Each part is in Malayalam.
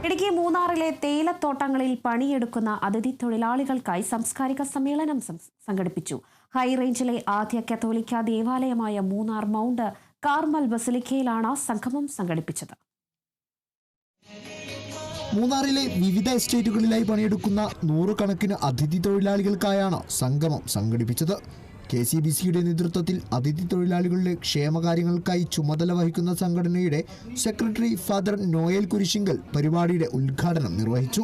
ഇടുക്കി മൂന്നാറിലെ തേയിലത്തോട്ടങ്ങളിൽ പണിയെടുക്കുന്ന അതിഥി തൊഴിലാളികൾക്കായി സാംസ്കാരിക സമ്മേളനം സംഘടിപ്പിച്ചു. ഹൈറേഞ്ചിലെ ആദ്യ കത്തോലിക്ക ദേവാലയമായ മൂന്നാർ മൗണ്ട് കാർമൽ ബസിലിക്കയിലാണ് സംഗമം സംഘടിപ്പിച്ചത്. മൂന്നാറിലെ വിവിധ എസ്റ്റേറ്റുകളിലായി പണിയെടുക്കുന്ന നൂറുകണക്കിന് അതിഥി തൊഴിലാളികൾക്കായാണ് സംഗമം സംഘടിപ്പിച്ചത്. KCBCയുടെ നേതൃത്വത്തിൽ അതിഥി തൊഴിലാളികളുടെ ക്ഷേമകാര്യങ്ങൾക്കായി ചുമതല വഹിക്കുന്ന സംഘടനയുടെ സെക്രട്ടറി ഫാദർ നോയൽ കുരിശിങ്കൽ പരിപാടിയുടെ ഉദ്ഘാടനം നിർവഹിച്ചു.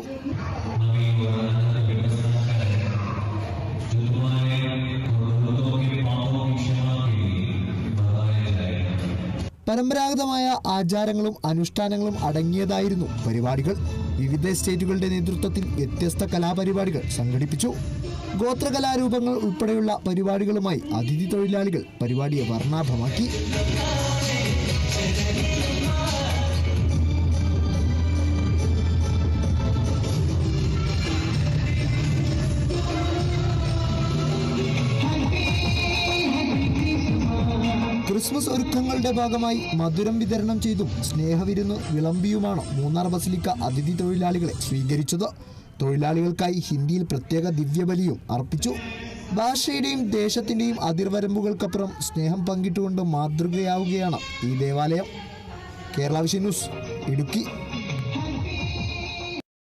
പരമ്പരാഗതമായ ആചാരങ്ങളും അനുഷ്ഠാനങ്ങളും അടങ്ങിയതായിരുന്നു പരിപാടികൾ. വിവിധ സ്റ്റേറ്റുകളുടെ നേതൃത്വത്തിൽ വ്യത്യസ്ത കലാപരിപാടികൾ സംഘടിപ്പിച്ചു. ഗോത്രകലാരൂപങ്ങൾ ഉൾപ്പെടെയുള്ള പരിപാടികളുമായി അതിഥി തൊഴിലാളികൾ പരിപാടിയെ വർണ്ണാഭമാക്കി. ക്രിസ്മസ് ഒരുക്കങ്ങളുടെ ഭാഗമായി മധുരം വിതരണം ചെയ്തും സ്നേഹവിരുന്ന് വിളമ്പിയുമാണ് മൂന്നാർ ബസിലിക്ക അതിഥി തൊഴിലാളികളെ സ്വീകരിച്ചത്. തൊഴിലാളികൾക്കായി ഹിന്ദിയിൽ പ്രത്യേക ദിവ്യബലിയും അർപ്പിച്ചു. ഭാഷയുടെയും ദേശത്തിൻ്റെയും അതിർവരമ്പുകൾക്കപ്പുറം സ്നേഹം പങ്കിട്ടുകൊണ്ട് മാതൃകയാവുകയാണ് ഈ ദേവാലയം. Kerala vision news, Idukki.